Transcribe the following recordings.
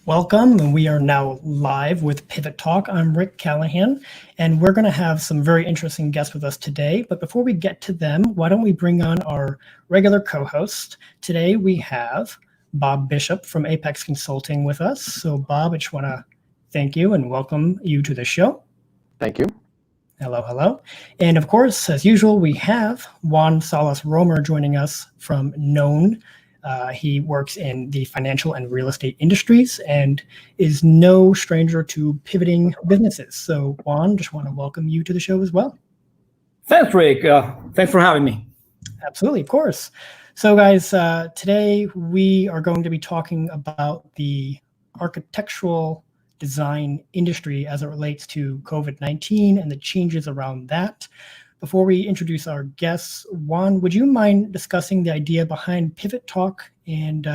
Welcome, and we are now live with Pivot Talk. I'm Rick Callahan, and we're going to have some very interesting guests with us today. But before we get to them, why don't we bring on our regular co-host? Today we have Bob Bishop from Apex Consulting with us. So Bob, I just want to thank you and welcome you to the show. Thank you. Hello, hello. And of course, as usual, we have Juan Salas Romer joining us from Known. He works in the financial and real estate industries and is no stranger to pivoting businesses. So Juan, just want to welcome you to the show as well. Thanks, Rick. Thanks for having me. Absolutely, of course. So guys, today we are going to be talking about the architectural design industry as it relates to COVID-19 and the changes around that. Before we introduce our guests, Juan, would you mind discussing the idea behind Pivot Talk and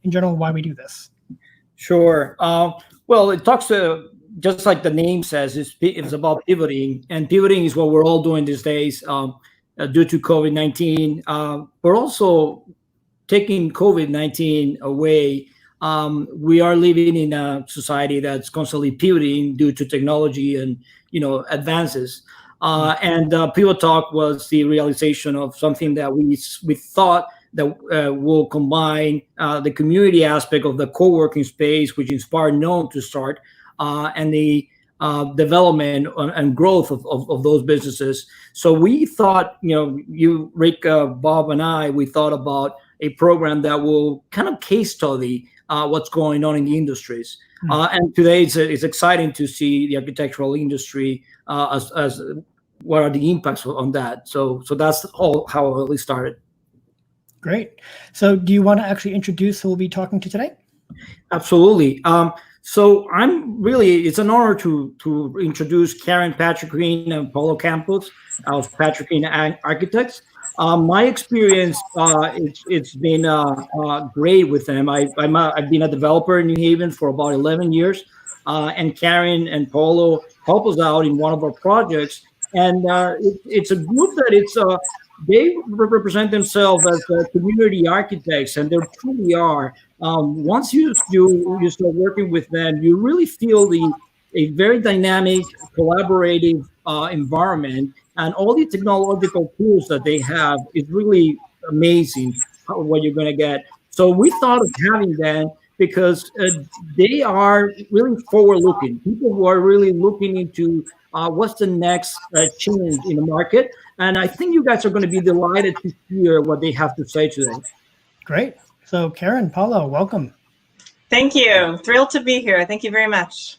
in general why we do this? Sure. Well, it talks to, just like the name says, it's about pivoting, and pivoting is what we're all doing these days due to COVID-19. We're also taking COVID-19 away. We are living in a society that's constantly pivoting due to technology and advances. And Pivot Talk was the realization of something that we thought that will combine the community aspect of the co-working space, which inspired Known to start, and the development and growth of those businesses. So we thought, you, Rick, Bob, and I, we thought about a program that will kind of case study what's going on in the industries. And today it's exciting to see the architectural industry as what are the impacts on that. So that's all how we started. Great. So do you want to actually introduce who we'll be talking to today? Absolutely. So it's an honor to introduce Karin, Patriquin, and Paolo Campos of Patriquin Architects. My experience, it's been great with them. I've been a developer in New Haven for about 11 years, and Karin and Paolo help us out in one of our projects. And it's a group that they represent themselves as community architects, and they truly are. Once you start working with them, you really feel a very dynamic, collaborative environment, and all the technological tools that they have is really amazing what you're going to get. So we thought of having them because they are really forward-looking. People who are really looking into what's the next change in the market. And I think you guys are going to be delighted to hear what they have to say today. Great. So Karin, Paolo, welcome. Thank you. Thrilled to be here. Thank you very much.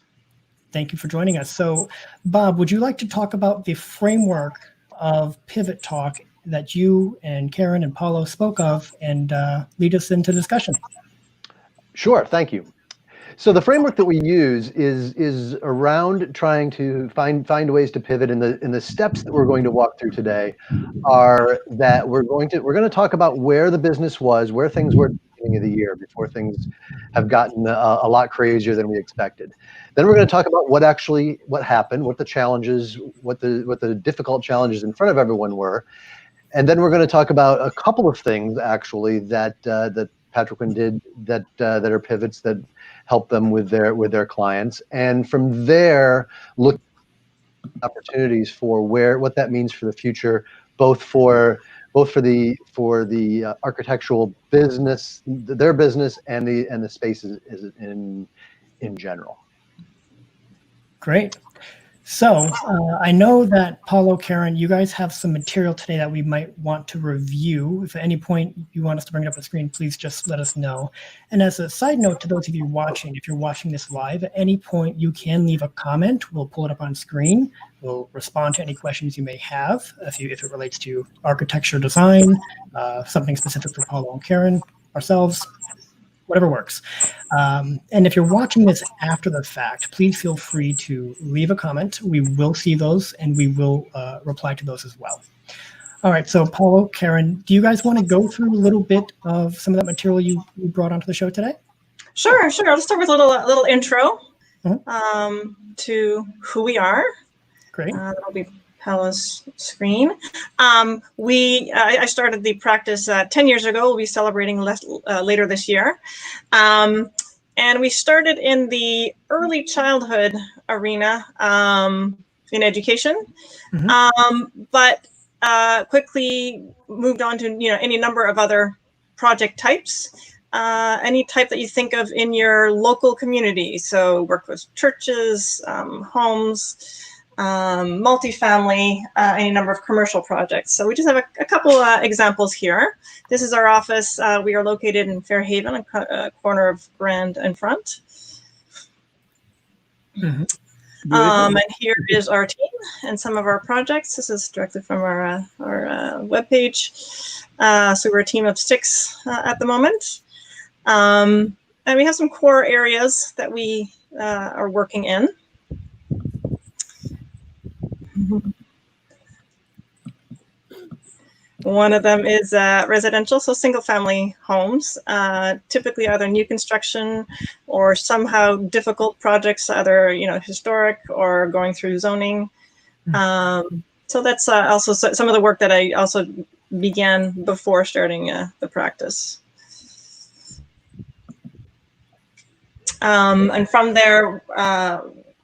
Thank you for joining us. So Bob, would you like to talk about the framework of Pivot Talk that you and Karin and Paolo spoke of and lead us into discussion? Sure, thank you. So the framework that we use is around trying to find ways to pivot, and the steps that we're going to walk through today are that we're going to talk about where the business was, where things were at the beginning of the year before things have gotten a lot crazier than we expected. Then we're going to talk about what happened, what the challenges, what the difficult challenges in front of everyone were, and then we're going to talk about a couple of things actually that Patriquin did that are pivots that help them with their clients, and from there look at opportunities for what that means for the future, both for the architectural business, their business, and the spaces in general. Great. So I know that Paolo, Karin, you guys have some material today that we might want to review. If at any point you want us to bring it up on the screen, please just let us know. And as a side note to those of you watching, if you're watching this live, at any point you can leave a comment. We'll pull it up on screen. We'll respond to any questions you may have if it relates to architecture design, something specific for Paolo and Karin, ourselves, whatever works. And if you're watching this after the fact, please feel free to leave a comment. We will see those and we will reply to those as well. All right, so Paolo, Karin, do you guys want to go through a little bit of some of that material you brought onto the show today? Sure. I'll start with a little intro to who we are. Great. That'll be Paolo's screen. I started the practice 10 years ago. We'll be celebrating later this year. And we started in the early childhood arena in education, but quickly moved on to any number of other project types. Any type that you think of in your local community. So work with churches, homes, multifamily, any number of commercial projects. So we just have a couple examples here. This is our office. We are located in Fairhaven, a corner of Grand and Front. And here is our team and some of our projects. This is directly from our webpage. So we're a team of 6 at the moment. And we have some core areas that we are working in. One of them is residential, so single-family homes, typically either new construction or somehow difficult projects, either historic or going through zoning. So that's also some of the work that I also began before starting the practice. And from there,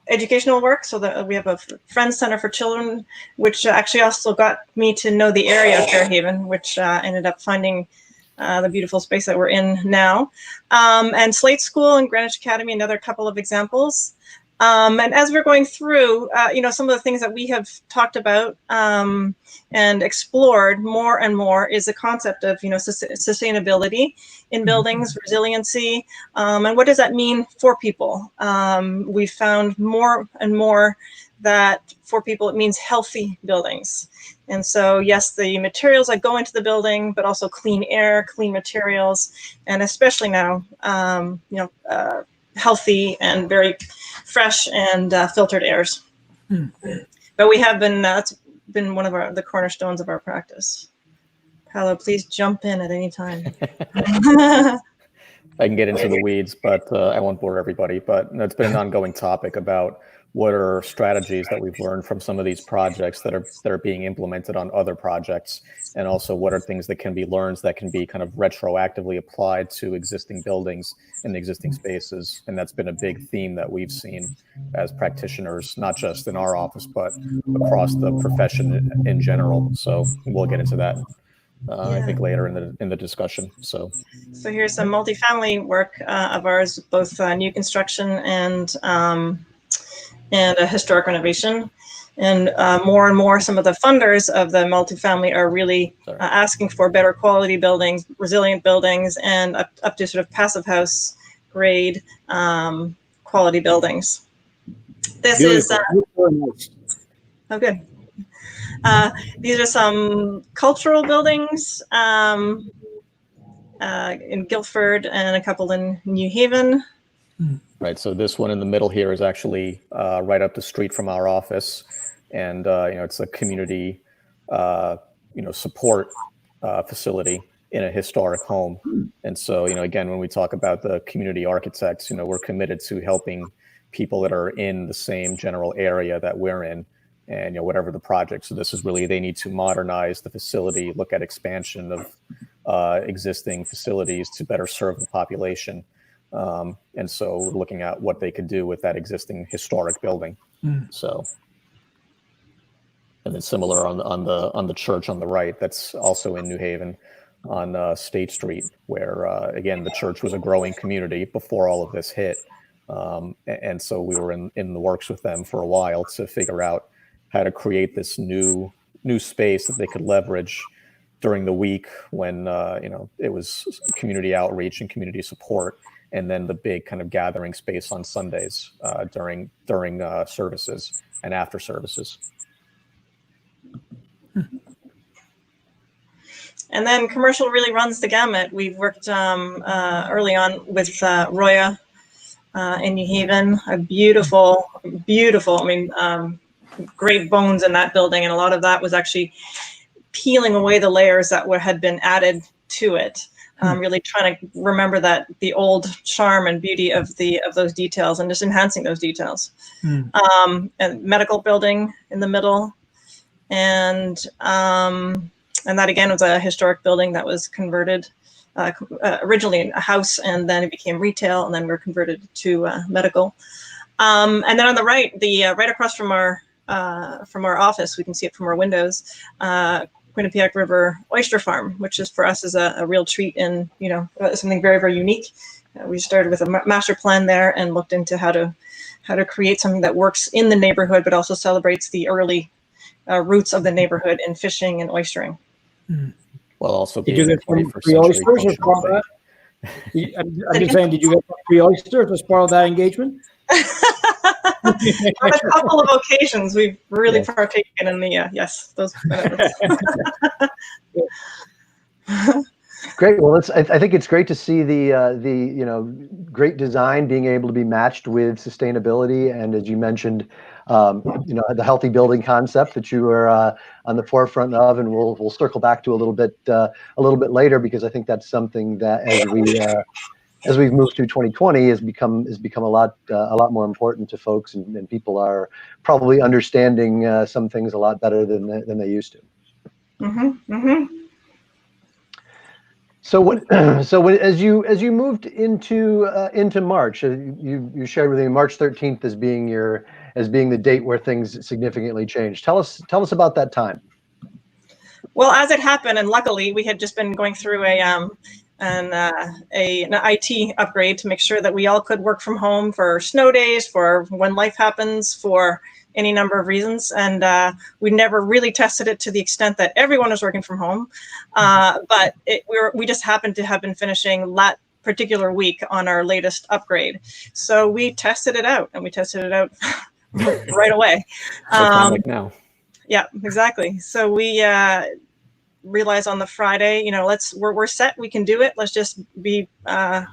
educational work. So that we have a Friends Center for Children, which actually also got me to know the area of Fairhaven, which ended up finding the beautiful space that we're in now. And Slate School and Greenwich Academy, another couple of examples. And as we're going through, some of the things that we have talked about and explored more and more is the concept of, sustainability in buildings, resiliency, and what does that mean for people? We found more and more that for people, it means healthy buildings. And so, yes, the materials that go into the building, but also clean air, clean materials, and especially now, healthy and very fresh and filtered airs. But we have been, that's been one of the cornerstones of our practice. Paolo, please jump in at any time. I can get into the weeds, but I won't bore everybody. But it's been an ongoing topic about what are strategies that we've learned from some of these projects that are being implemented on other projects, and also what are things that can be learned that can be kind of retroactively applied to existing buildings and existing spaces. And that's been a big theme that we've seen as practitioners, not just in our office, but across the profession in general. So we'll get into that. I think later in the discussion. So here's some multifamily work of ours, both new construction and a historic renovation. And more and more, some of the funders of the multifamily are really asking for better quality buildings, resilient buildings, and up to sort of passive house grade quality buildings. This is oh, good. These are some cultural buildings in Guildford and a couple in New Haven. Right. So this one in the middle here is actually right up the street from our office, and it's a community support facility in a historic home. And so again, when we talk about the community architects, we're committed to helping people that are in the same general area that we're in. And whatever the project. So this is really, they need to modernize the facility, look at expansion of existing facilities to better serve the population. And so we're looking at what they could do with that existing historic building. So, and then similar on the church on the right, that's also in New Haven on State Street, where again the church was a growing community before all of this hit. And so we were in the works with them for a while to figure out how to create this new space that they could leverage during the week when it was community outreach and community support, and then the big kind of gathering space on Sundays during services and after services. And then commercial really runs the gamut. We've worked early on with Roya in New Haven, a beautiful, I mean, great bones in that building, and a lot of that was actually peeling away the layers that had been added to it. Really trying to remember that the old charm and beauty of those details, and just enhancing those details. And medical building in the middle, and that again was a historic building that was converted originally a house, and then it became retail, and then we're converted to medical. And then on the right, right across from our office, we can see it from our windows, Quinnipiac River Oyster Farm, which is for us is a real treat and something very, very unique. We started with a master plan there and looked into how to create something that works in the neighborhood, but also celebrates the early roots of the neighborhood in fishing and oystering. Well, also did you get 21st free century oysters as part of functional that? I'm just saying, did you get free oysters as part of that engagement? On a couple of occasions, we've really partaken in the yes, those benefits. Great. Well, I think it's great to see the great design being able to be matched with sustainability, and as you mentioned, the healthy building concept that you are on the forefront of, and we'll circle back to a little bit later, because I think that's something that as we've moved through 2020 has become a lot more important to folks, and people are probably understanding some things a lot better than they used to. Mm-hmm. Mm-hmm. So as you moved into March, you shared with me March 13th as being the date where things significantly changed. Tell us about that time. Well, as it happened, and luckily we had just been going through an IT upgrade to make sure that we all could work from home for snow days, for when life happens, for any number of reasons. And we never really tested it to the extent that everyone was working from home. But we just happened to have been finishing that particular week on our latest upgrade. So we tested it out, and we tested it out right away. like now. Yeah, exactly. So we realized on the Friday, we're set, we can do it. Let's just be good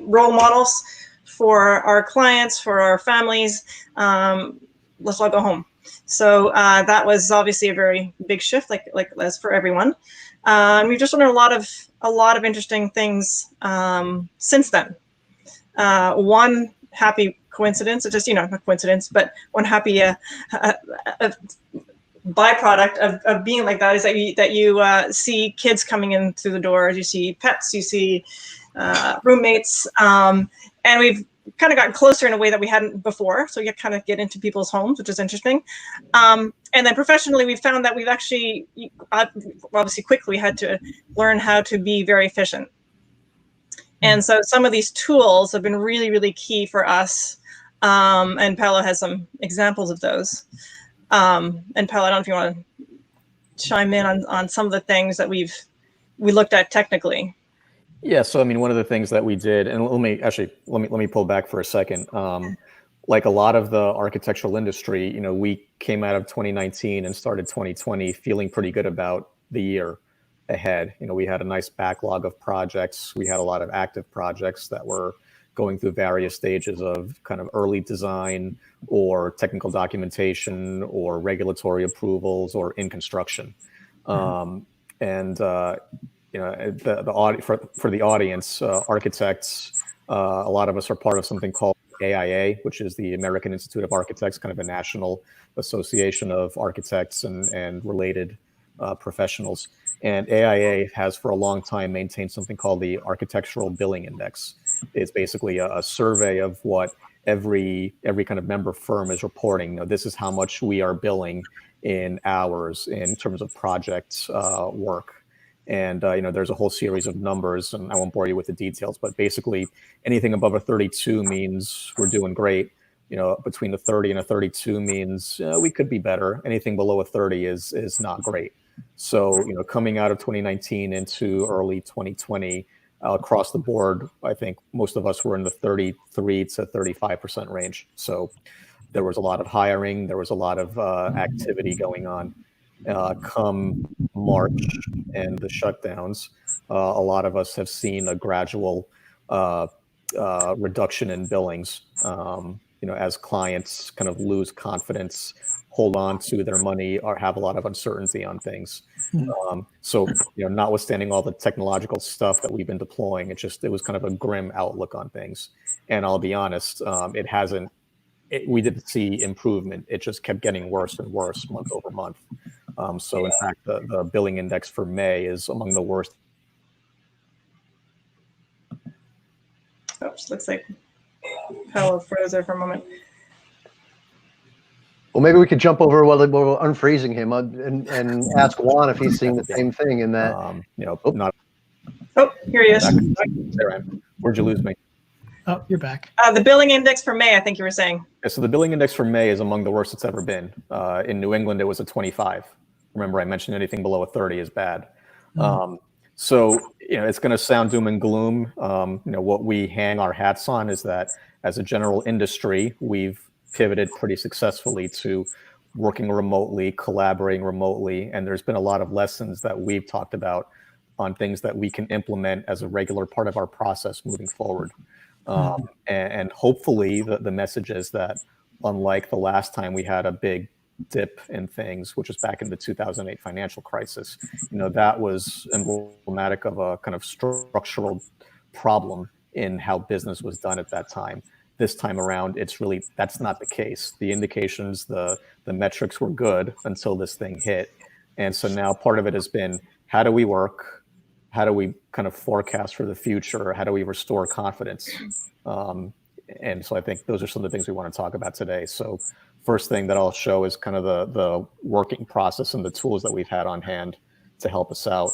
role models for our clients, for our families. Let's all go home. So that was obviously a very big shift, like as for everyone. We've just done a lot of interesting things since then. One happy coincidence, it's just not a coincidence, but one happy byproduct of being like that is that you see kids coming in through the doors, you see pets, you see roommates, and we've kind of gotten closer in a way that we hadn't before. So you kind of get into people's homes, which is interesting. And then professionally, we found that we've actually, obviously quickly had to learn how to be very efficient. And so some of these tools have been really, really key for us. And Paolo has some examples of those. And Paolo, I don't know if you want to chime in on some of the things that we looked at technically. Yeah, so I mean, one of the things that we did, and let me pull back for a second. Like a lot of the architectural industry, we came out of 2019 and started 2020 feeling pretty good about the year ahead. We had a nice backlog of projects. We had a lot of active projects that were going through various stages of kind of early design or technical documentation or regulatory approvals or in construction. For the audience, architects, a lot of us are part of something called AIA, which is the American Institute of Architects, kind of a national association of architects and related professionals. And AIA has for a long time maintained something called the Architectural Billing Index. It's basically a survey of what every kind of member firm is reporting. This is how much we are billing in hours in terms of project work. And there's a whole series of numbers, and I won't bore you with the details, but basically anything above a 32 means we're doing great. Between a 30 and a 32 means we could be better. Anything below a 30 is not great. So, coming out of 2019 into early 2020, across the board, I think most of us were in the 33 to 35% range. So there was a lot of hiring, there was a lot of activity going on. Come March and the shutdowns, a lot of us have seen a gradual reduction in billings, as clients kind of lose confidence, hold on to their money, or have a lot of uncertainty on things. So, notwithstanding all the technological stuff that we've been deploying, it was kind of a grim outlook on things. And I'll be honest, we didn't see improvement. It just kept getting worse and worse month over month. So in fact, the billing index for May is among the worst. Oops, looks like Paolo froze there for a moment. Well, maybe we could jump over while we're unfreezing him and ask Juan if he's seeing the same thing in that. Not. Oh, here he is. There I am. Where'd you lose me? Oh, you're back. The billing index for May, I think you were saying. Yeah, so the billing index for May is among the worst it's ever been. In New England, it was a 25. Remember, I mentioned anything below a 30 is bad. So it's going to sound doom and gloom. What we hang our hats on is that as a general industry, we've pivoted pretty successfully to working remotely, collaborating remotely, and there's been a lot of lessons that we've talked about on things that we can implement as a regular part of our process moving forward. And hopefully the message is that unlike the last time we had a big dip in things, which was back in the 2008 financial crisis, that was emblematic of a kind of structural problem in how business was done at that time. This time around, that's not the case. The indications, the metrics were good until this thing hit. And so now part of it has been, how do we work? How do we kind of forecast for the future? How do we restore confidence? And so I think those are some of the things we want to talk about today. So first thing that I'll show is kind of the working process and the tools that we've had on hand to help us out.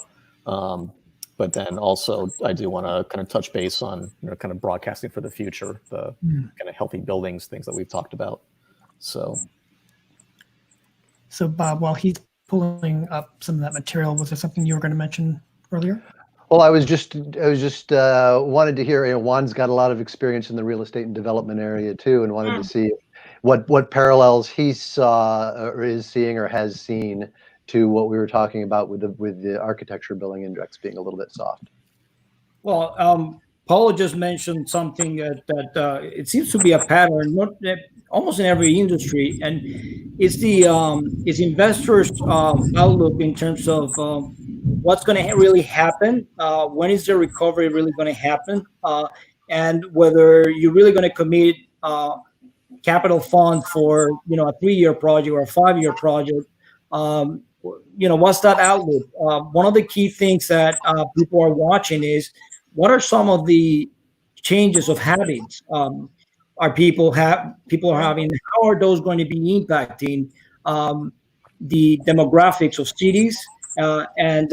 But then also I do want to kind of touch base on kind of broadcasting for the future, the kind of healthy buildings, things that we've talked about. So Bob, while he's pulling up some of that material, was there something you were going to mention earlier? Well, I was just wanted to hear. Juan's got a lot of experience in the real estate and development area too, and wanted to see what parallels he saw or is seeing or has seen to what we were talking about with the architecture billing index being a little bit soft. Well, Paolo just mentioned something that it seems to be a pattern, almost in every industry, and it's it's investors' outlook in terms of what's going to really happen, when is the recovery really going to happen, and whether you're really going to commit capital fund for a 3-year project or a 5-year project. What's that outlook? One of the key things that people are watching is what are some of the changes of habits people are having? How are those going to be impacting the demographics of cities, and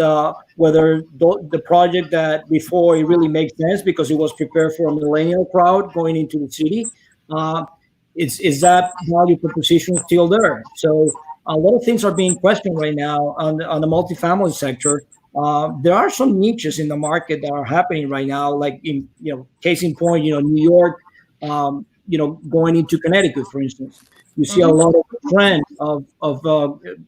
whether the project that before it really makes sense because it was prepared for a millennial crowd going into the city, is that value proposition still there? So a lot of things are being questioned right now on the multifamily sector. There are some niches in the market that are happening right now, like in case in point, New York, going into Connecticut, for instance. You see a lot of trend of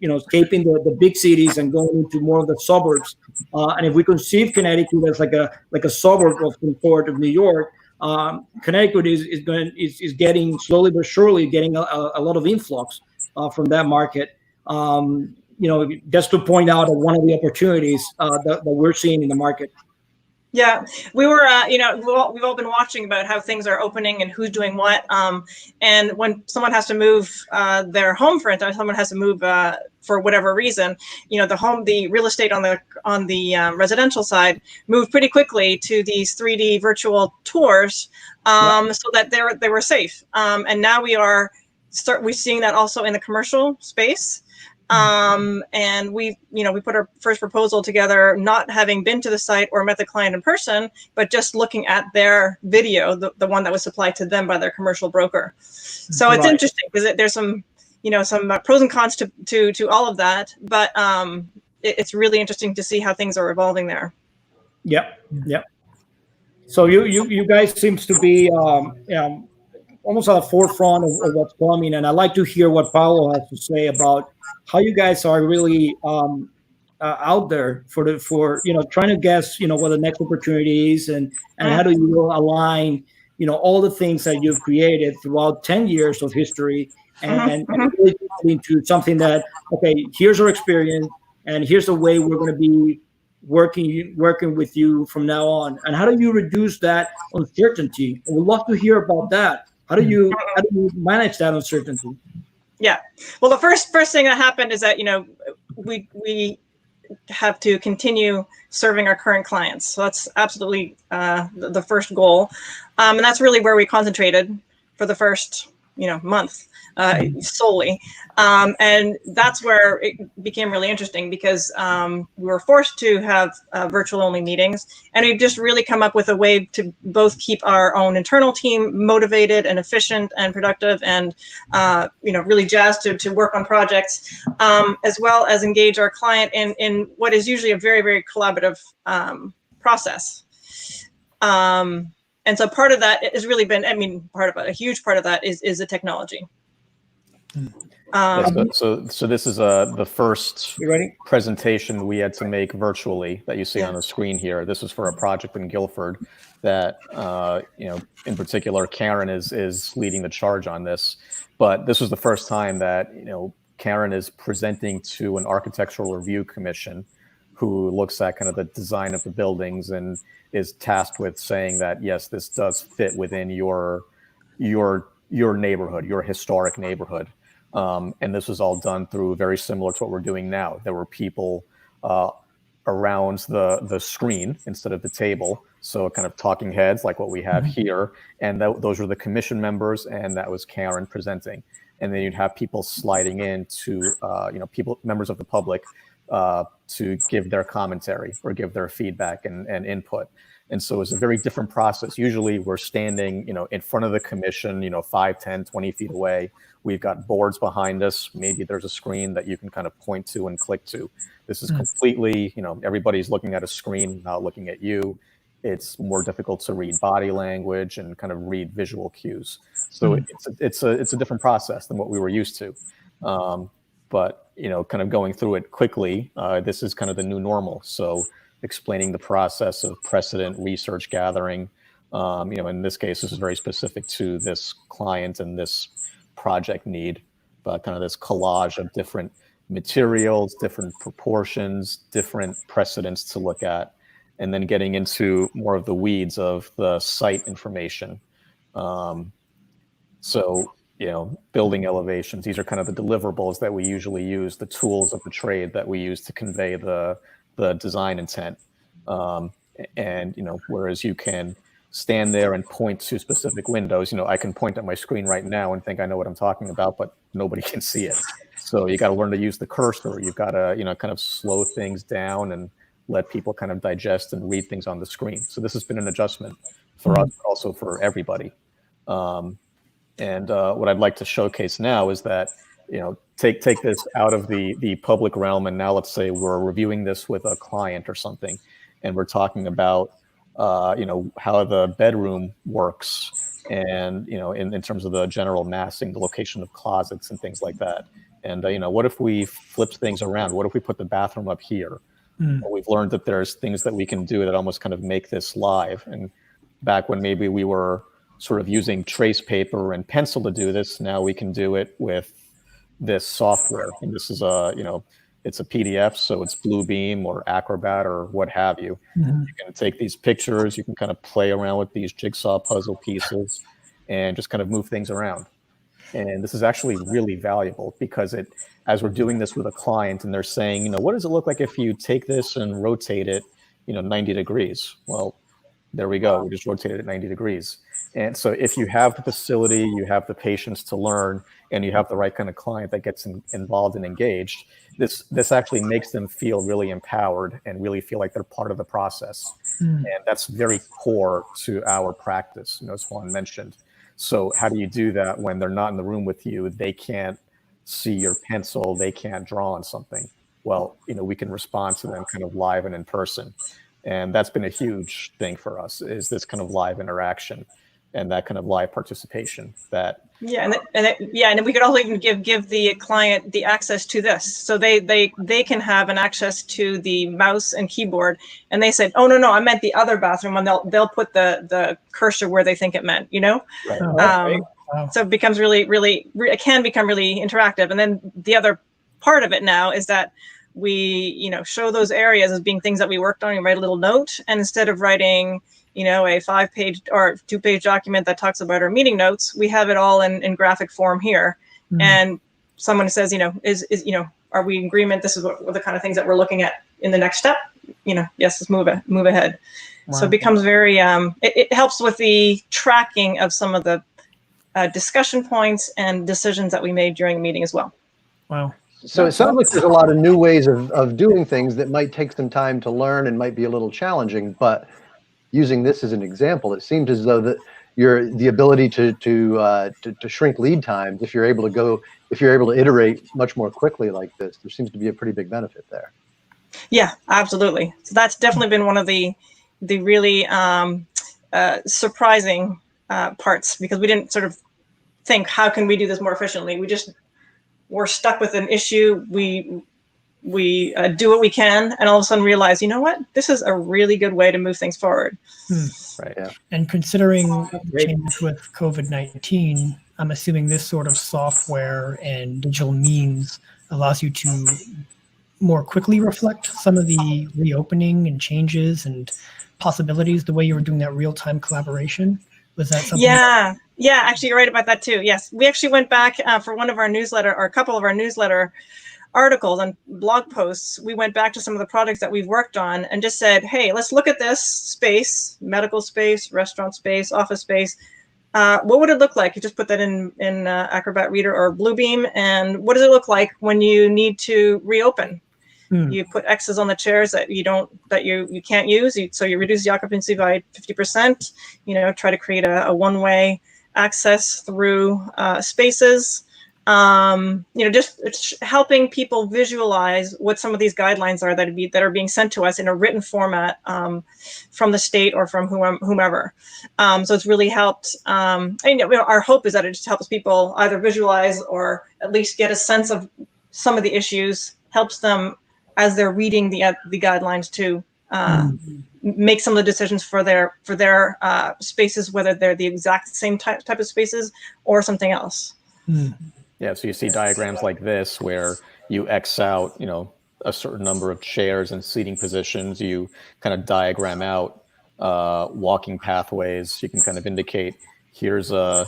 escaping the big cities and going into more of the suburbs. And if we conceive Connecticut as like a suburb of some sort of New York, Connecticut is getting slowly but surely getting a lot of influx from that market. Just to point out one of the opportunities that we're seeing in the market. Yeah, we were, we've all been watching about how things are opening and who's doing what. And when someone has to move their home, for instance, someone has to move for whatever reason, the real estate on the residential side moved pretty quickly to these 3D virtual tours, so that they were safe. And now we're seeing that also in the commercial space. And we put our first proposal together, not having been to the site or met the client in person, but just looking at their video, the one that was supplied to them by their commercial broker. So it's interesting because there's some pros and cons to all of that, but it's really interesting to see how things are evolving there. Yep. So you guys seems to be almost at the forefront of what's coming, and I'd like to hear what Paolo has to say about how you guys are really out there for trying to guess what the next opportunity is, and how do you align all the things that you've created throughout 10 years of history and really into something that, okay, here's our experience and here's the way we're going to be working with you from now on, and how do you reduce that uncertainty? I would love to hear about that. How do you manage that uncertainty? Yeah. Well, the first thing that happened is that, we have to continue serving our current clients. So that's absolutely the first goal. And that's really where we concentrated for the first, month solely. And that's where it became really interesting because we were forced to have virtual only meetings. And we've just really come up with a way to both keep our own internal team motivated and efficient and productive and, really jazzed to work on projects, as well as engage our client in what is usually a very, very collaborative process. And so part of that has really been, a huge part of that is the technology. So this is the first You ready? presentation we had to make virtually that you see on the screen here. This was for a project in Guilford that, in particular, Karin is leading the charge on this. But this was the first time that, Karin is presenting to an architectural review commission who looks at kind of the design of the buildings and is tasked with saying that, yes, this does fit within your neighborhood, your historic neighborhood. And this was all done through very similar to what we're doing now. There were people around the screen instead of the table. So kind of talking heads like what we have here. And those were the commission members, and that was Karin presenting. And then you'd have people sliding in to, members of the public to give their commentary or give their feedback and input. And so it's a very different process. Usually we're standing, in front of the commission, 5, 10, 20 feet away. We've got boards behind us. Maybe there's a screen that you can kind of point to and click to. This is completely, everybody's looking at a screen, not looking at you. It's more difficult to read body language and kind of read visual cues. So it's a different process than what we were used to. But, kind of going through it quickly, this is kind of the new normal. So explaining the process of precedent research gathering. In this case, this is very specific to this client and this project need, but kind of this collage of different materials, different proportions, different precedents to look at, and then getting into more of the weeds of the site information. Building elevations, these are kind of the deliverables that we usually use, the tools of the trade that we use to convey the design intent. Whereas you can stand there and point to specific windows, I can point at my screen right now and think I know what I'm talking about, but nobody can see it. So you got to learn to use the cursor. You've got to, kind of slow things down and let people kind of digest and read things on the screen. So this has been an adjustment for us, but also for everybody. What I'd like to showcase now is that, take this out of the public realm, and now let's say we're reviewing this with a client or something, and we're talking about, how the bedroom works, and in terms of the general massing, the location of closets and things like that. And what if we flipped things around? What if we put the bathroom up here? We've learned that there's things that we can do that almost kind of make this live. And back when maybe we were sort of using trace paper and pencil to do this, now we can do it with this software. And this is it's a PDF, so it's Bluebeam or Acrobat or what have you. You can take these pictures, you can kind of play around with these jigsaw puzzle pieces and just kind of move things around. And this is actually really valuable because as we're doing this with a client and they're saying, what does it look like if you take this and rotate it, 90 degrees? Well, there we go. We just rotated it 90 degrees. And so if you have the facility, you have the patience to learn, and you have the right kind of client that gets involved and engaged, this actually makes them feel really empowered and really feel like they're part of the process. And that's very core to our practice, as Juan mentioned. So how do you do that when they're not in the room with you? They can't see your pencil. They can't draw on something. Well, we can respond to them kind of live and in person. And that's been a huge thing for us, is this kind of live interaction and that kind of live participation. And then we could also even give the client the access to this, so they can have an access to the mouse and keyboard. And they said, "Oh no, I meant the other bathroom," and they'll put the cursor where they think it meant. Right. Wow. So it becomes it can become really interactive. And then the other part of it now is that we show those areas as being things that we worked on. You write a little note, and instead of writing a 5-page or 2-page document that talks about our meeting notes, we have it all in graphic form here. And someone says, is are we in agreement? This is what the kind of things that we're looking at in the next step. Yes, let's move ahead. Wow. So it becomes very. It helps with the tracking of some of the discussion points and decisions that we made during the meeting as well. Wow. So it sounds like there's a lot of new ways of doing things that might take some time to learn and might be a little challenging, but using this as an example, it seems as though that the ability to shrink lead times, if you're able to iterate much more quickly like this, there seems to be a pretty big benefit there. Yeah, absolutely. So that's definitely been one of the really surprising parts, because we didn't sort of think, how can we do this more efficiently? We're stuck with an issue. We do what we can, and all of a sudden realize, you know what? This is a really good way to move things forward. Right. Yeah. And considering changes with COVID-19, I'm assuming this sort of software and digital means allows you to more quickly reflect some of the reopening and changes and possibilities, the way you were doing that real-time collaboration. Was that something? Yeah, actually, you're right about that too. Yes, we actually went back for one of our newsletter, or a couple of our newsletter articles and blog posts. We went back to some of the projects that we've worked on and just said, hey, let's look at this space, medical space, restaurant space, office space. What would it look like? You just put that in Acrobat Reader or Bluebeam, and what does it look like when you need to reopen? You put X's on the chairs that you can't use, so you reduce the occupancy by 50%. Try to create a one-way access through spaces. Just helping people visualize what some of these guidelines are that are being sent to us in a written format from the state or from whomever. So it's really helped. Our hope is that it just helps people either visualize or at least get a sense of some of the issues, helps them as they're reading the guidelines to make some of the decisions for their spaces, whether they're the exact same type of spaces or something else. Yeah, so you see diagrams like this where you X out, a certain number of chairs and seating positions. You kind of diagram out walking pathways. You can kind of indicate here's a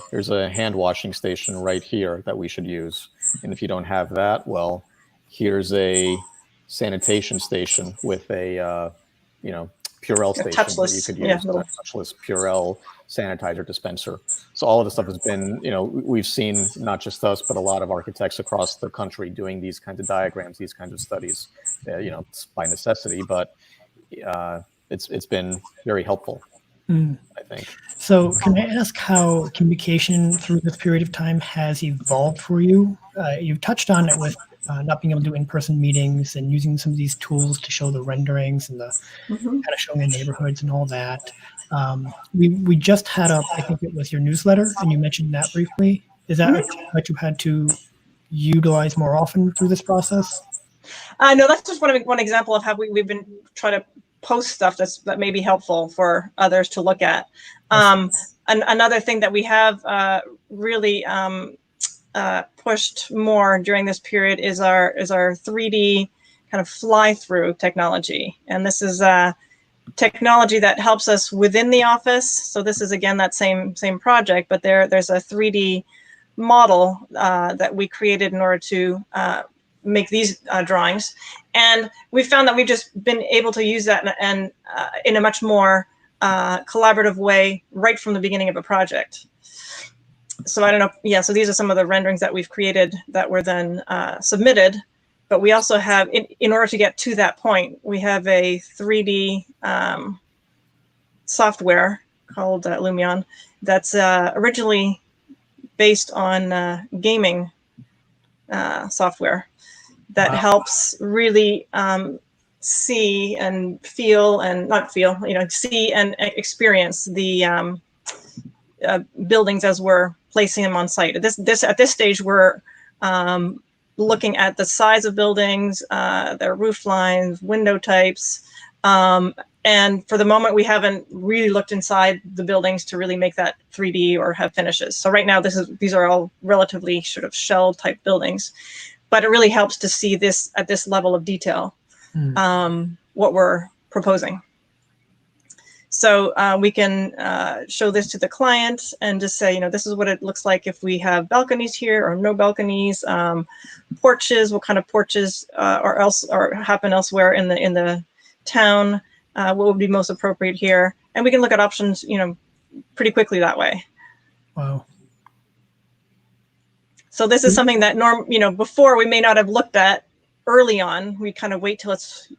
hand washing station right here that we should use. And if you don't have that, well, here's a sanitation station with a Purell station that you could use, a touchless Purell sanitizer dispenser. So all of this stuff has been, we've seen not just us, but a lot of architects across the country doing these kinds of diagrams, these kinds of studies, it's by necessity, but it's been very helpful, I think. So can I ask how communication through this period of time has evolved for you? You've touched on it with not being able to do in-person meetings and using some of these tools to show the renderings and the kind of showing the neighborhoods and all that. We just had up, I think it was your newsletter, and you mentioned that briefly. Is that what you had to utilize more often through this process? No, that's just one example of how we've been trying to post stuff that may be helpful for others to look at. Another thing that we have really pushed more during this period is our 3D kind of fly-through technology, and this is technology that helps us within the office. So this is again that same project, but there's a 3D model that we created in order to make these drawings, and we found that we've just been able to use that and in a much more collaborative way right from the beginning of a project. So I don't know. Yeah, so these are some of the renderings that we've created that were then submitted. But we also have, in order to get to that point, we have a 3D software called Lumion that's originally based on gaming software that helps really see and feel, and not feel, see and experience the buildings as we're placing them on site. At this stage, we're looking at the size of buildings, their roof lines, window types, and for the moment, we haven't really looked inside the buildings to really make that 3D or have finishes. So right now, these are all relatively sort of shell type buildings, but it really helps to see this at this level of detail, what we're proposing. So we can show this to the client and just say, this is what it looks like if we have balconies here or no balconies, porches, what kind of porches or happen elsewhere in the town, what would be most appropriate here. And we can look at options, pretty quickly that way. Wow. So this is something that before we may not have looked at early on. We kind of wait till it's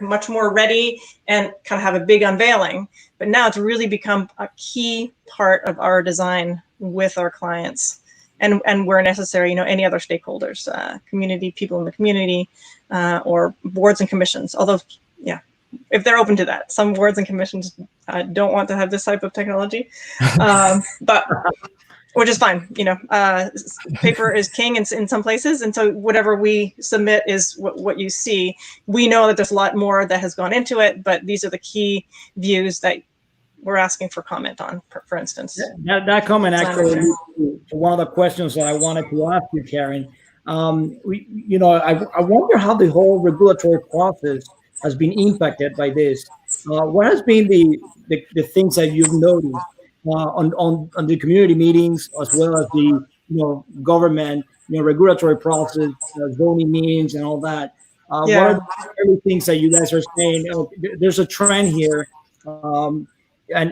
much more ready and kind of have a big unveiling. But now it's really become a key part of our design with our clients, and where necessary, any other stakeholders, community, people in the community, or boards and commissions. Although, if they're open to that, some boards and commissions don't want to have this type of technology, but. Which is fine, paper is king in some places. And so whatever we submit is what you see. We know that there's a lot more that has gone into it, but these are the key views that we're asking for comment on, for instance. That comment actually leads to one of the questions that I wanted to ask you, Karin. I wonder how the whole regulatory process has been impacted by this. What has been the things that you've noticed on the community meetings, as well as the government regulatory process, zoning meetings, and all that? What are the early things that you guys are saying? There's a trend here, and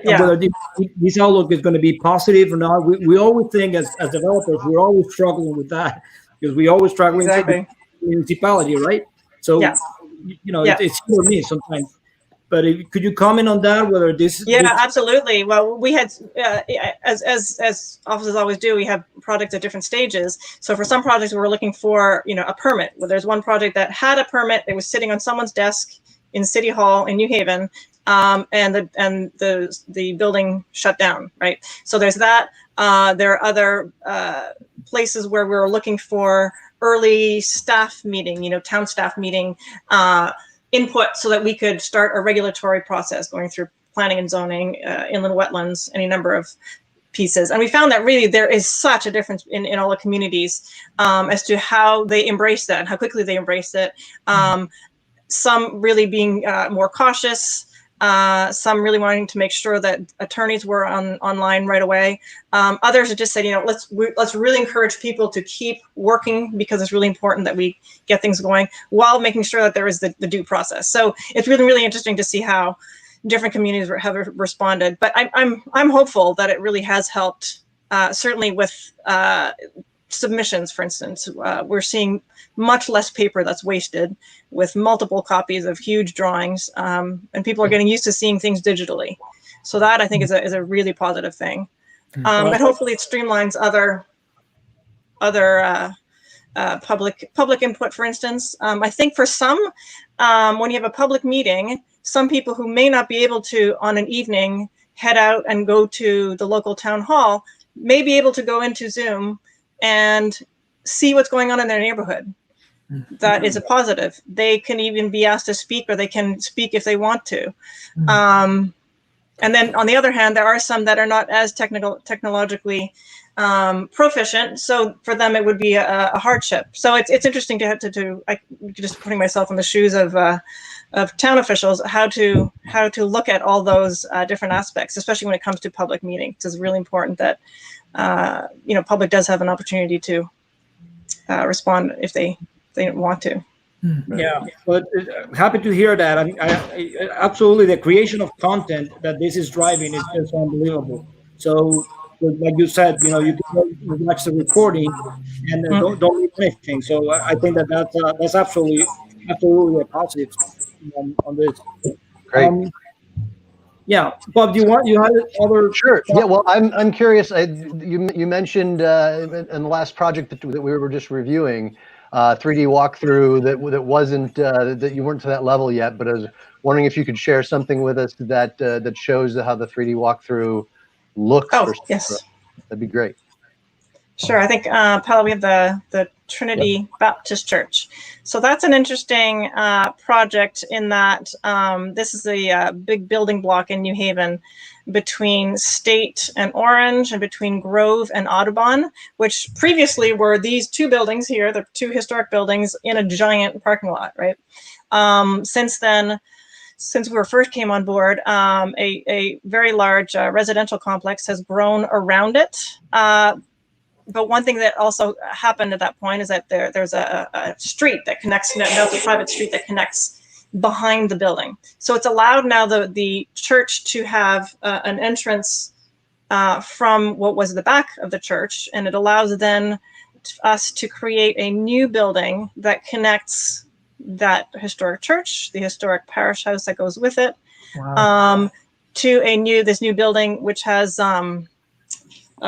whether this outlook is going to be positive or not. We always think as developers, we're always struggling with that, because we always struggling with the municipality, right? So it's hit or miss sometimes. But could you comment on that? Whether this? Yeah, absolutely. Well, we had, as offices always do, we have projects at different stages. So for some projects, we were looking for a permit. Well, there's one project that had a permit. It was sitting on someone's desk in City Hall in New Haven, and the building shut down. Right. So there's that. There are other places where we were looking for early staff meeting, town staff meeting. Input so that we could start a regulatory process going through planning and zoning, inland wetlands, any number of pieces. And we found that really there is such a difference in all the communities as to how they embrace that and how quickly they embrace it. Some really being more cautious, some really wanting to make sure that attorneys were online right away. Others have just said, let's really encourage people to keep working, because it's really important that we get things going while making sure that there is the due process. So it's really, really interesting to see how different communities have responded. But I'm hopeful that it really has helped. Certainly with submissions, for instance, we're seeing much less paper that's wasted with multiple copies of huge drawings, and people are getting used to seeing things digitally. So that I think is a really positive thing. And hopefully it streamlines other public input, for instance. I think for some, when you have a public meeting, some people who may not be able to on an evening head out and go to the local town hall may be able to go into Zoom and see what's going on in their neighborhood. That is a positive. They can even be asked to speak, or they can speak if they want to. And then on the other hand, there are some that are not as technologically proficient. So for them, it would be a hardship. So it's interesting to just putting myself in the shoes of town officials, how to look at all those different aspects, especially when it comes to public meetings. It's really important that public does have an opportunity to respond if they want to. Yeah, but happy to hear that. I mean, absolutely, the creation of content that this is driving is just unbelievable. So, like you said, you can watch the recording and don't leave anything. So I think that's absolutely a positive on this. Great. Yeah, Bob, you had other? Sure. Yeah. Well, I'm curious. You mentioned in the last project that we were just reviewing, 3D walkthrough that wasn't that you weren't to that level yet. But I was wondering if you could share something with us that shows how the 3D walkthrough looks. Oh, yes. That'd be great. Sure. I think, Paolo, we have the Trinity Baptist Church. So that's an interesting project in that this is a big building block in New Haven between State and Orange and between Grove and Audubon, which previously were these two buildings here, the two historic buildings in a giant parking lot, right? Since then, since we first came on board, a very large residential complex has grown around it. But one thing that also happened at that point is that there's a street that connects, now it's a private street that connects behind the building. So it's allowed now the church to have an entrance from what was the back of the church, and it allows then us to create a new building that connects that historic church, the historic parish house that goes with it, Wow. to this new building, which has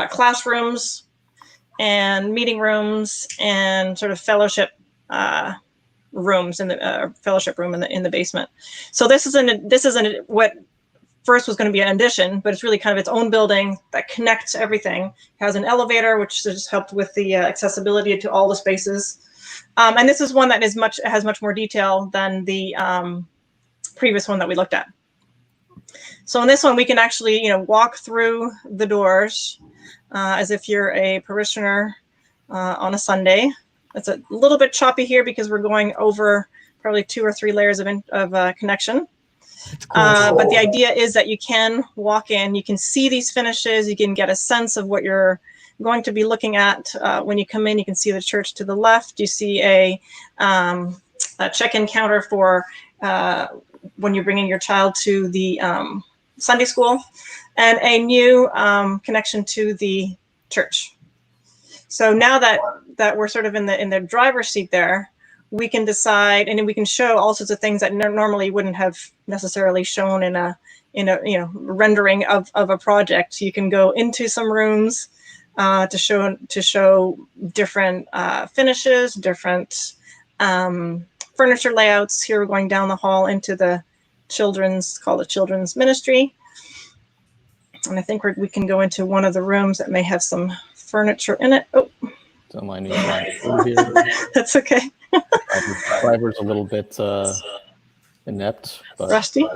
classrooms and meeting rooms and sort of fellowship rooms in the fellowship room in the basement. So this isn't what first was going to be an addition, but it's really kind of its own building that connects everything. It has an elevator, which just helped with the accessibility to all the spaces. And this is one that has much more detail than the previous one that we looked at. So in this one, we can actually, walk through the doors as if you're a parishioner on a Sunday. It's a little bit choppy here because we're going over probably 2 or 3 layers of connection. Cool. But the idea is that you can walk in, you can see these finishes, you can get a sense of what you're going to be looking at when you come in. You can see the church to the left. You see a check-in counter for when you're bringing your child to the Sunday school, and a new connection to the church. So now that we're sort of in the driver's seat there, we can decide, and then we can show all sorts of things that normally wouldn't have necessarily shown in a rendering of a project. You can go into some rooms to show different finishes, different furniture layouts. Here we're going down the hall into the children's ministry, and I think we can go into one of the rooms that may have some furniture in it. Oh, So my new here. That's okay. Driver's a little bit inept, but Rusty.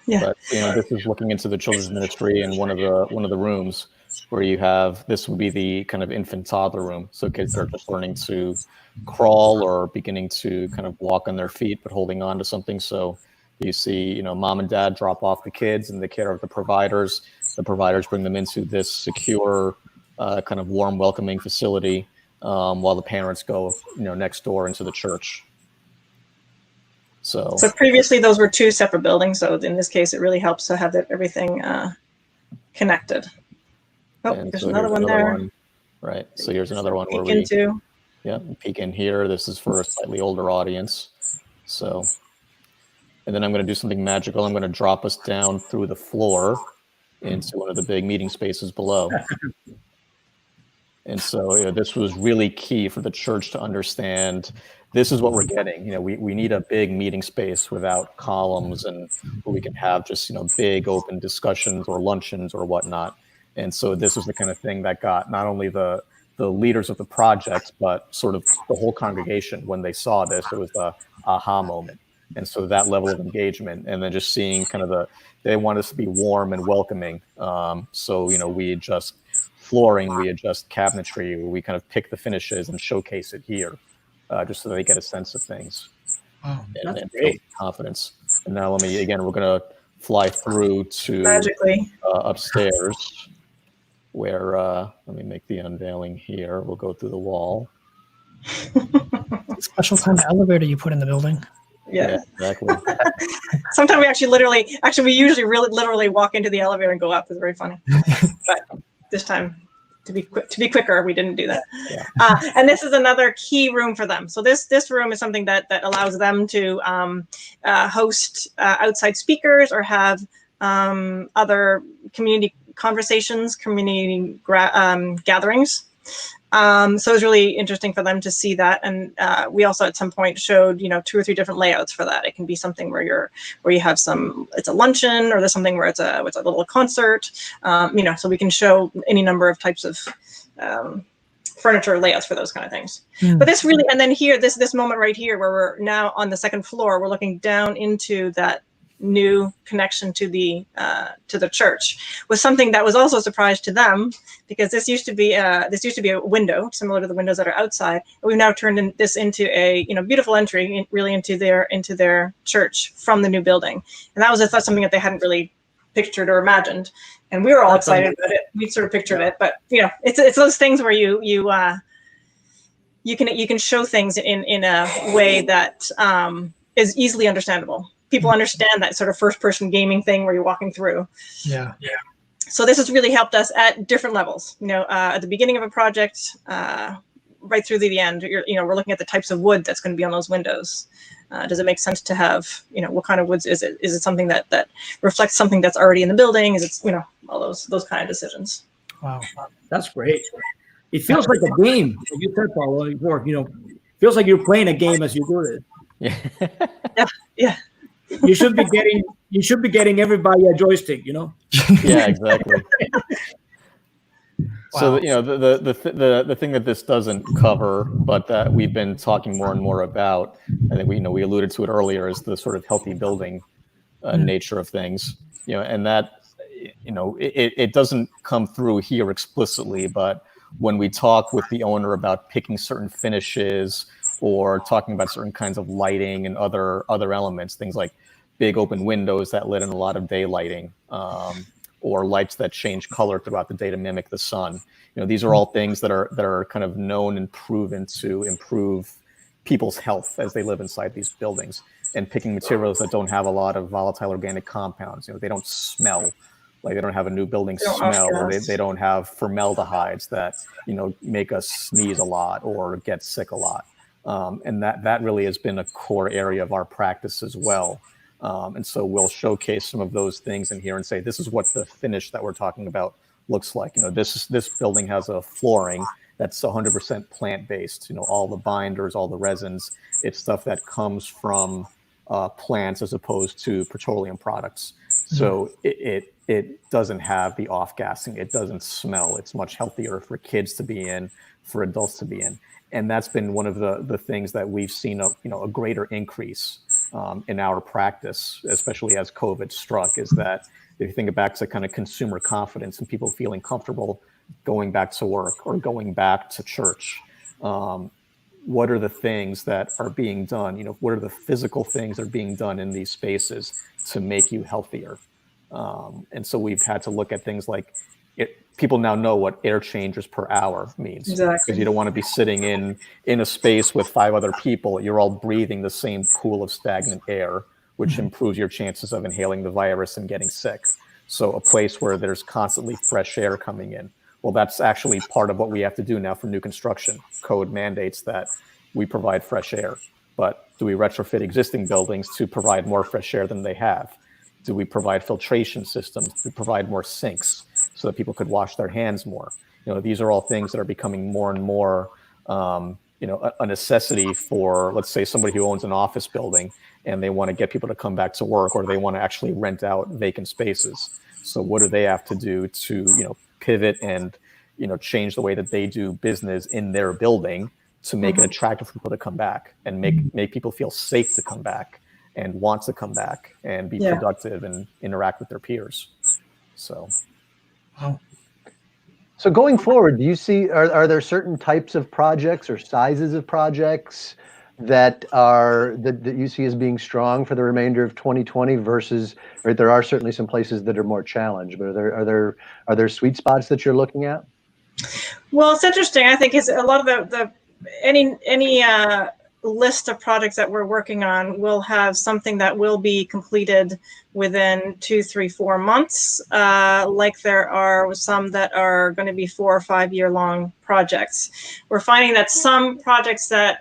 Yeah. But this is looking into the children's ministry, and one of the rooms where you have, this would be the kind of infant toddler room. So kids are just learning to crawl or beginning to kind of walk on their feet, but holding on to something. So you see, mom and dad drop off the kids in the care of the providers. The providers bring them into this secure, kind of warm, welcoming facility, while the parents go, next door into the church. So Previously those were 2 separate buildings. So in this case, it really helps to have everything connected. Oh, there's another one there. Right. So here's another one where we peek in here. This is for a slightly older audience. So, and then I'm going to do something magical. I'm going to drop us down through the floor into one of the big meeting spaces below. And so this was really key for the church to understand. This is what we're getting. We need a big meeting space without columns, and where we can have just big open discussions or luncheons or whatnot. And so this was the kind of thing that got not only the leaders of the project, but sort of the whole congregation. When they saw this, it was the aha moment. And so that level of engagement, and then just seeing kind of they want us to be warm and welcoming. So we adjust flooring, we adjust cabinetry, we kind of pick the finishes and showcase it here, just so they get a sense of things. Wow, and feel confidence. And now we're going to fly through to magically upstairs, where let me make the unveiling here. We'll go through the wall. Special kind of elevator you put in the building. Yeah, exactly. Sometimes we usually literally walk into the elevator and go up. It's very funny. But this time, to be quicker, we didn't do that. Yeah. And this is another key room for them. So this room is something that allows them to host outside speakers or have other community conversations, community gatherings. So it's really interesting for them to see that. And we also at some point showed, 2 or 3 different layouts for that. It can be something where you have it's a luncheon, or there's something where it's a little concert, so we can show any number of types of furniture layouts for those kind of things. But this really, and then here, this moment right here, where we're now on the 2nd floor, we're looking down into that new connection to the church was something that was also a surprise to them, because this used to be a window similar to the windows that are outside. And we've now turned this into a beautiful entry really into their church from the new building. And that was something that they hadn't really pictured or imagined. And we were all excited about it. We sort of pictured it, but it's those things where you can show things in a way that is easily understandable. People understand that sort of first-person gaming thing where you're walking through. Yeah. So this has really helped us at different levels. At the beginning of a project, right through to the end, we're looking at the types of wood that's going to be on those windows. Does it make sense to have, what kind of woods is it? Is it something that reflects something that's already in the building? Is it, all those kind of decisions. Wow. That's great. It feels like a game. Like you said, Paolo, feels like you're playing a game as you do it. Yeah. You should be getting everybody a joystick, Yeah, exactly. Wow. So the thing that this doesn't cover, but that we've been talking more and more about, I think we alluded to it earlier, is the sort of healthy building nature of things. And that it doesn't come through here explicitly, but when we talk with the owner about picking certain finishes or talking about certain kinds of lighting and other elements, things like big open windows that let in a lot of daylighting, or lights that change color throughout the day to mimic the sun. These are all things that are kind of known and proven to improve people's health as they live inside these buildings. And picking materials that don't have a lot of volatile organic compounds. They don't smell, like they don't have a new building smell, or they don't have formaldehydes that make us sneeze a lot or get sick a lot. And that really has been a core area of our practice as well. And so we'll showcase some of those things in here and say, this is what the finish that we're talking about looks like. This building has a flooring that's 100% plant-based. All the binders, all the resins, it's stuff that comes from plants as opposed to petroleum products. So it doesn't have the off-gassing. It doesn't smell. It's much healthier for kids to be in, for adults to be in. And that's been one of the things that we've seen a greater increase in our practice, especially as COVID struck, is that if you think back to kind of consumer confidence and people feeling comfortable going back to work or going back to church, what are the things that are being done? What are the physical things that are being done in these spaces to make you healthier? And so we've had to look at things like people now know what air changes per hour means. Exactly. Because you don't want to be sitting in a space with 5 other people. You're all breathing the same pool of stagnant air, which improves your chances of inhaling the virus and getting sick. So a place where there's constantly fresh air coming in. Well, that's actually part of what we have to do now for new construction. Code mandates that we provide fresh air. But do we retrofit existing buildings to provide more fresh air than they have? Do we provide filtration systems? Do we provide more sinks so that people could wash their hands more? These are all things that are becoming more and more, a necessity for, let's say, somebody who owns an office building and they want to get people to come back to work, or they want to actually rent out vacant spaces. So what do they have to do to, pivot and, change the way that they do business in their building to make it attractive for people to come back and make people feel safe to come back and want to come back and be productive and interact with their peers. So. Wow. So going forward, do you see, are there certain types of projects or sizes of projects that you see as being strong for the remainder of 2020 versus, right, there are certainly some places that are more challenged, but are there sweet spots that you're looking at? Well, it's interesting. I think is a lot of any list of projects that we're working on will have something that will be completed within 2, 3, 4 months. Like there are some that are going to be 4 or 5 year long projects. We're finding that some projects that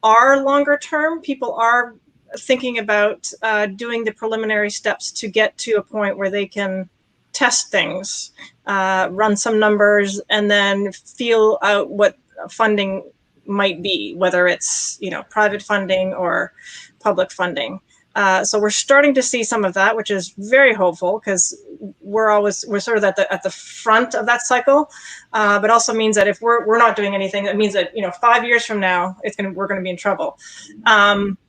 are longer term, people are thinking about doing the preliminary steps to get to a point where they can test things, run some numbers, and then feel out what funding might be, whether it's private funding or public funding. So we're starting to see some of that, which is very hopeful, because we're sort of at the front of that cycle, but also means that if we're not doing anything, that means that 5 years from now we're going to be in trouble.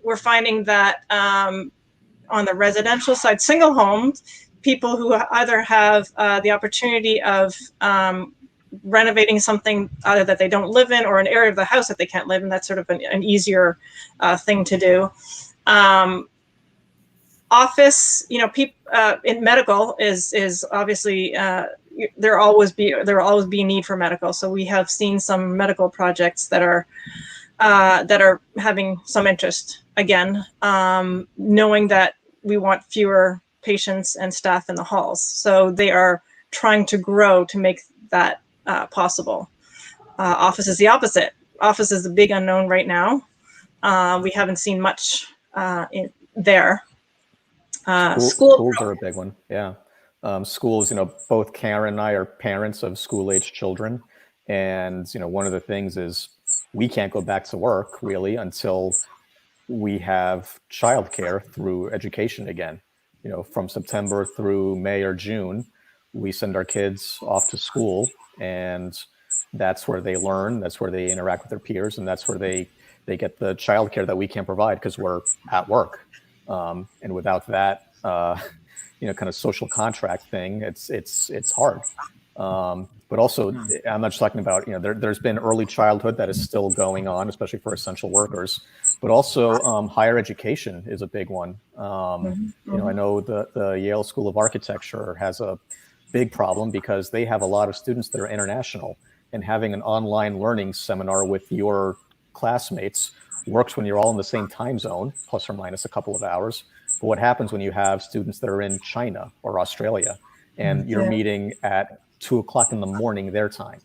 We're finding that on the residential side, single homes, people who either have the opportunity of renovating something either that they don't live in or an area of the house that they can't live in. That's sort of an easier thing to do. Office, in medical is obviously there will always be a need for medical. So we have seen some medical projects that are having some interest again, knowing that we want fewer patients and staff in the halls. So they are trying to grow to make that possible. Office is the opposite. Office is the big unknown right now. We haven't seen much there. Schools are a big one. Yeah. Schools, both Karen and I are parents of school-age children. And, one of the things is we can't go back to work really until we have childcare through education again. From September through May or June, we send our kids off to school, and that's where they learn, that's where they interact with their peers, and that's where they get the childcare that we can't provide because we're at work. And without that, kind of social contract thing, it's hard. But also, I'm not just talking about, there's been early childhood that is still going on, especially for essential workers, but also higher education is a big one. I know the Yale School of Architecture has a big problem because they have a lot of students that are international, and having an online learning seminar with your classmates works when you're all in the same time zone, plus or minus a couple of hours. But what happens when you have students that are in China or Australia and you're meeting at 2:00 in the morning their time?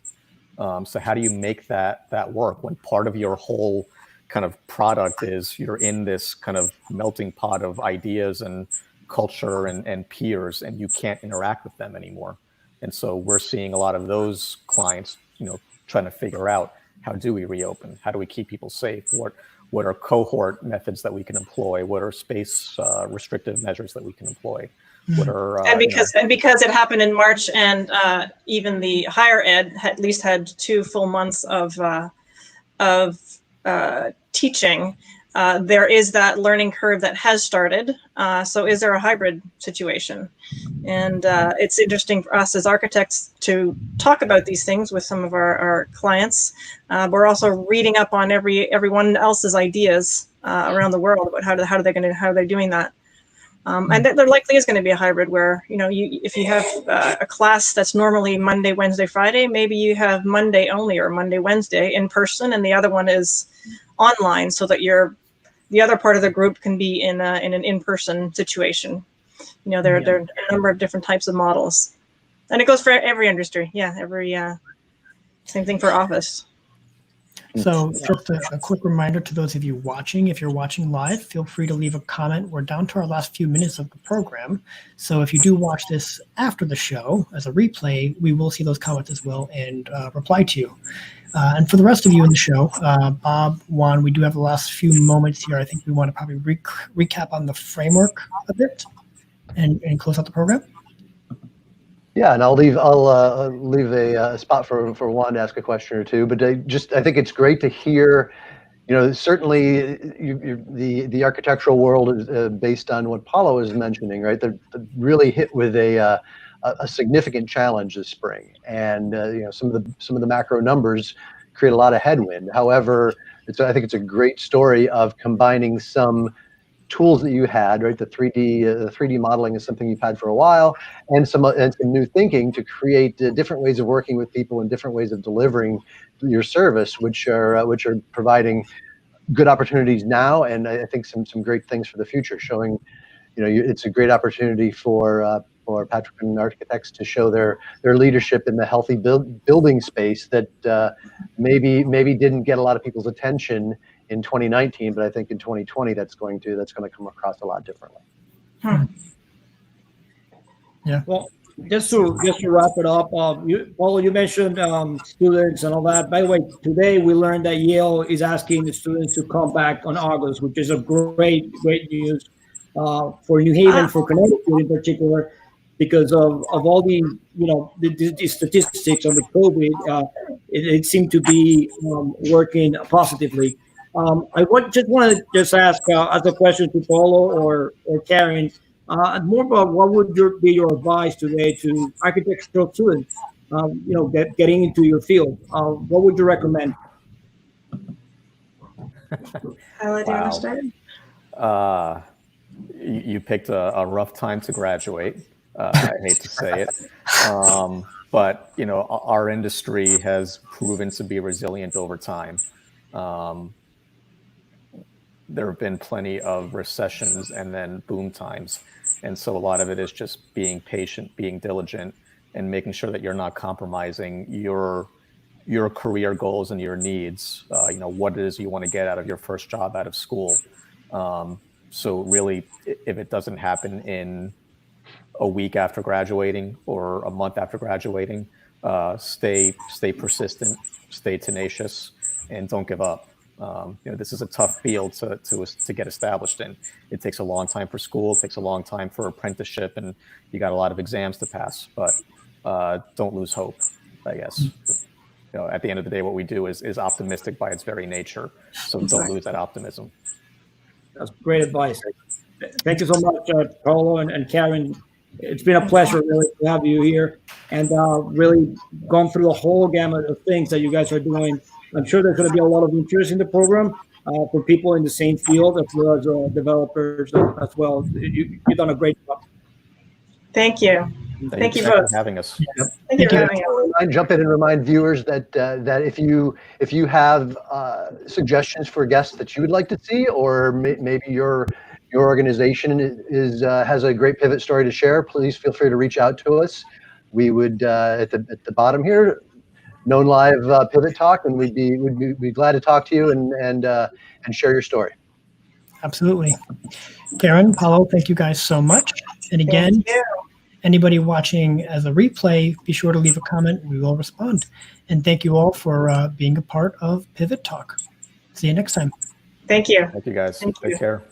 So how do you make that work when part of your whole kind of product is you're in this kind of melting pot of ideas and culture and peers, and you can't interact with them anymore? And so we're seeing a lot of those clients, trying to figure out, how do we reopen? How do we keep people safe? What are cohort methods that we can employ? What are space restrictive measures that we can employ? What are because it happened in March, and even the higher ed at least had 2 full months of teaching. There is that learning curve that has started. So is there a hybrid situation? And it's interesting for us as architects to talk about these things with some of our clients. We're also reading up on everyone else's ideas around the world about how they're doing that. And there likely is going to be a hybrid where, if you have a class that's normally Monday, Wednesday, Friday, maybe you have Monday only or Monday, Wednesday in person, and the other one is online, so that the other part of the group can be in an in-person situation. There are a number of different types of models, and it goes for every industry. Yeah, same thing for office. So just a quick reminder to those of you watching, if you're watching live, feel free to leave a comment. We're down to our last few minutes of the program. So if you do watch this after the show as a replay, we will see those comments as well and reply to you. And for the rest of you in the show, Bob, Juan, we do have the last few moments here. I think we want to probably recap on the framework a bit and close out the program. Yeah, and I'll leave a spot for Juan to ask a question or two. But I think it's great to hear. Certainly the architectural world is based on what Paolo is mentioning, right? They're really hit with a significant challenge this spring, and some of the macro numbers create a lot of headwind. However, I think it's a great story of combining some tools that you had, right? The 3D modeling is something you've had for a while, and some new thinking to create different ways of working with people and different ways of delivering your service, which are providing good opportunities now, and I think some great things for the future. Showing, it's a great opportunity for Patriquin architects to show their leadership in the healthy building space that maybe didn't get a lot of people's attention in 2019, but I think in 2020 that's going to come across a lot differently. Yeah. Well, just to wrap it up, Paolo, you mentioned students and all that. By the way, today we learned that Yale is asking the students to come back on August, which is a great news for New Haven, for Connecticut in particular, because of all the the statistics on the COVID. It seemed to be working positively. Just want to just ask as a question to Paolo or Karin, more about what would be your advice today to architectural students, getting into your field? What would you recommend? Paolo, do you want to start? You picked a rough time to graduate. I hate to say it. But our industry has proven to be resilient over time. There have been plenty of recessions and then boom times. And so a lot of it is just being patient, being diligent, and making sure that you're not compromising your career goals and your needs, what it is you want to get out of your first job out of school. So really, if it doesn't happen in a week after graduating or a month after graduating, stay persistent, stay tenacious, and don't give up. This is a tough field to get established in. It takes a long time for school, it takes a long time for apprenticeship, and you got a lot of exams to pass, but don't lose hope, I guess. At the end of the day, what we do is optimistic by its very nature. So don't lose that optimism. That's great advice. Thank you so much, Paolo and Karin. It's been a pleasure really to have you here and really gone through the whole gamut of things that you guys are doing. I'm sure there's going to be a lot of interest in the program for people in the same field as well as developers as well. You've done a great job. Thank you. Thank you both for having us. Yep. Thank you for having us. Jump in and remind viewers that that if you have suggestions for guests that you would like to see, or maybe your organization has a great pivot story to share, please feel free to reach out to us. We would at the bottom here, known live pivot talk, and we'd be glad to talk to you and share your story. Absolutely. Karin, Paolo, thank you guys so much. And again, anybody watching as a replay, be sure to leave a comment. We will respond. And thank you all for being a part of Pivot Talk. See you next time. Thank you. Thank you, guys. Thank you. Take care.